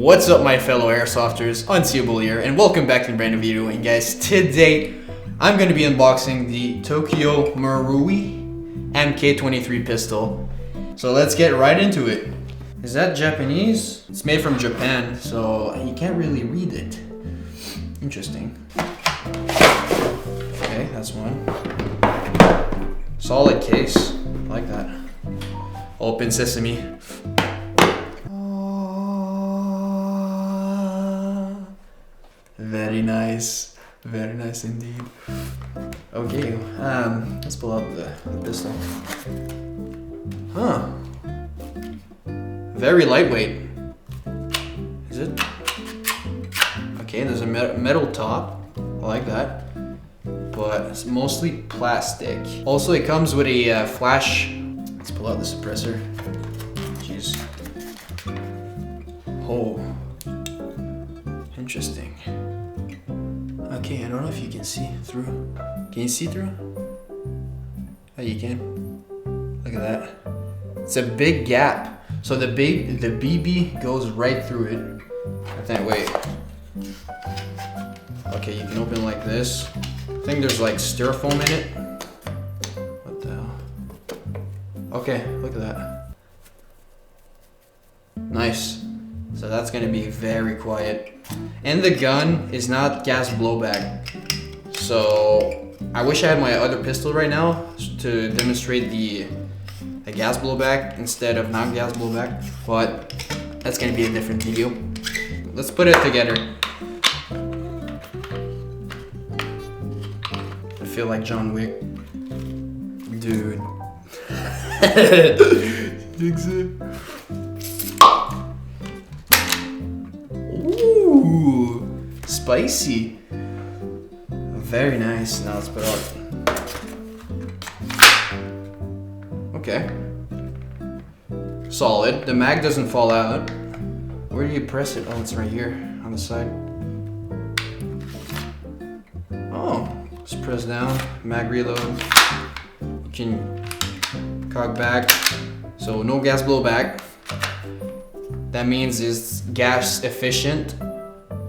What's up, my fellow airsofters? Unseeable here, and welcome back to a brand new video. And guys, today I'm going to be unboxing the Tokyo Marui Mk23 pistol. So let's get right into it. Is that Japanese? It's made from Japan, so you can't really read it. Interesting. Okay, that's one. Solid case. I like that. Open sesame. Very nice. Very nice indeed. Okay, let's pull out the pistol. Huh. Very lightweight. Is it? Okay, there's a metal top. I like that. But it's mostly plastic. Also, it comes with a flash. Let's pull out the suppressor. Jeez. Oh. Interesting. Okay, I don't know if you can see through. Can you see through? Oh, you can. Look at that. It's a big gap. So the BB goes right through it. I think, wait. Okay, you can open like this. I think there's like styrofoam in it. What the hell? Okay, look at that. Nice. So that's gonna be very quiet. And the gun is not gas blowback. So I wish I had my other pistol right now to demonstrate the gas blowback instead of not gas blowback. But that's gonna be a different video. Let's put it together. I feel like John Wick. Dude. Fix it. Ooh, spicy. Very nice. Now let's put it out. Okay. Solid. The mag doesn't fall out. Where do you press it? Oh, it's right here on the side. Oh, just press down. Mag reload. You can cock back. So no gas blowback. That means it's gas efficient.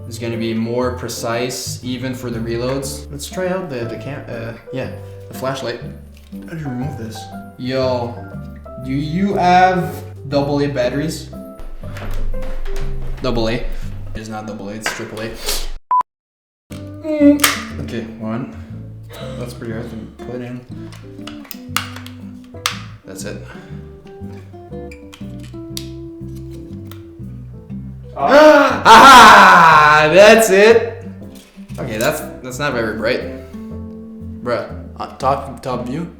It's gonna be more precise even for the reloads. Let's try out the the flashlight. How do you remove this? Yo, do you have AA batteries? AA. It's not AA, it's AAA. Okay, one. That's pretty hard to put in. That's it. Aha! That's it. Okay, that's not very bright, bruh. Top view.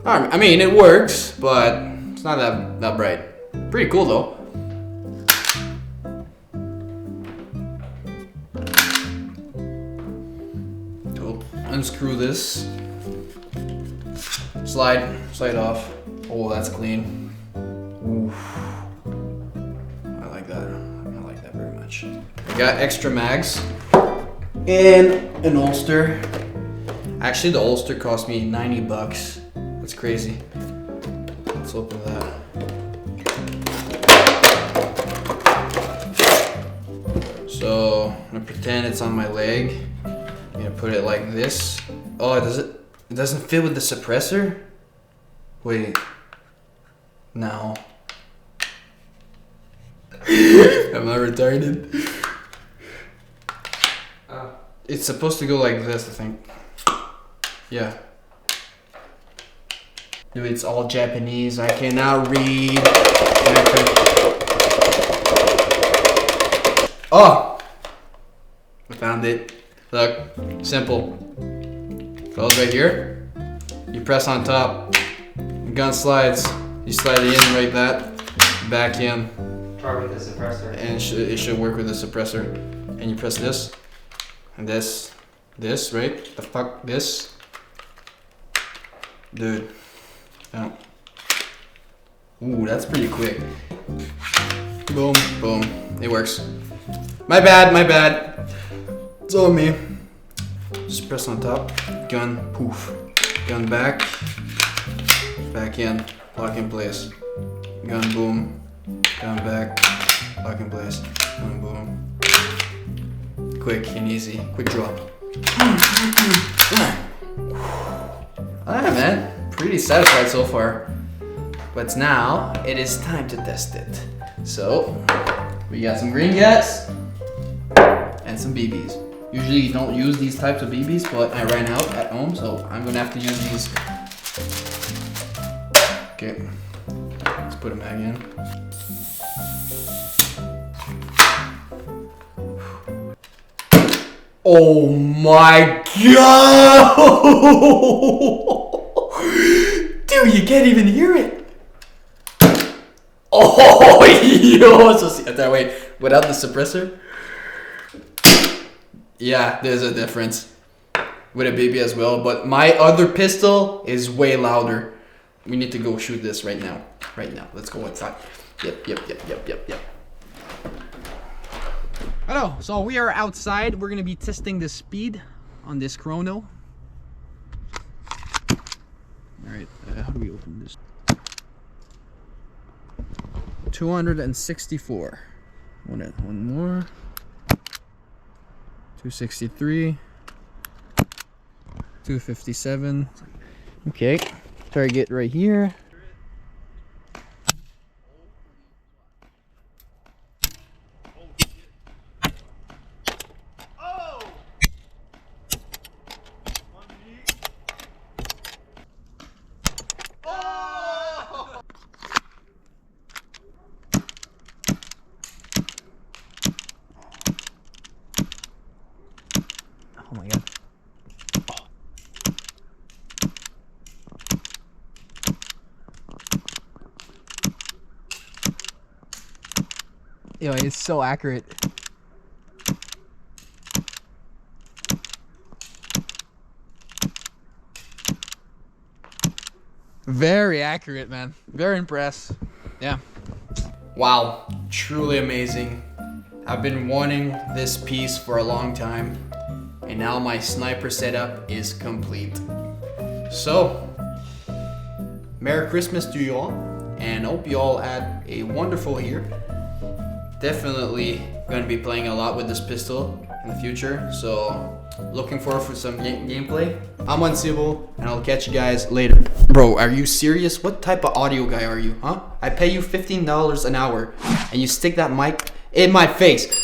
I mean, it works, but it's not that bright. Pretty cool though. Cool. Unscrew this. Slide off. Oh, that's clean. Oof. I like that. I like that very much. I got extra mags and an holster. Actually, the holster cost me 90 bucks. That's crazy. Let's open that. So I'm gonna pretend it's on my leg. I'm gonna put it like this. Oh, it doesn't fit with the suppressor? Wait. No. Am I retarded? It's supposed to go like this, I think. Yeah. Dude, it's all Japanese. I cannot read. Oh! I found it. Look, simple. Goes right here. You press on top. The gun slides. You slide it in like that. Back in. Or with the suppressor. And it should work with the suppressor. And you press this. And this, right? The fuck, this? Dude. Oh. Ooh, that's pretty quick. Boom, boom. It works. My bad. It's all me. Just press on top. Gun, poof. Gun back. Back in. Lock in place. gun, boom, gun back, lock in place, gun, boom. Quick and easy, quick draw. Alright, man, pretty satisfied so far. But now it is time to test it. So we got some green gas and some BBs. Usually you don't use these types of BBs, but I ran out at home, so I'm gonna have to use these. Okay, let's put them back in. Oh my god! Dude, you can't even hear it. Oh, yo! So see that way without the suppressor. Yeah, there's a difference with a BB as well, but my other pistol is way louder. We need to go shoot this right now. Right now, let's go outside. Yep. Hello, so we are outside. We're gonna be testing the speed on this Chrono. All right, how do we open this? 264. One more. 263. 257. Okay, target right here. Oh my god. Yo, it's so accurate. Very accurate, man. Very impressed. Yeah. Wow, truly amazing. I've been wanting this piece for a long time, and now my sniper setup is complete. So, Merry Christmas to you all, and hope you all had a wonderful year. Definitely going to be playing a lot with this pistol in the future, so looking forward for some gameplay. I'm Unseeable, and I'll catch you guys later. Bro, are you serious? What type of audio guy are you, huh? I pay you $15 an hour, and you stick that mic in my face.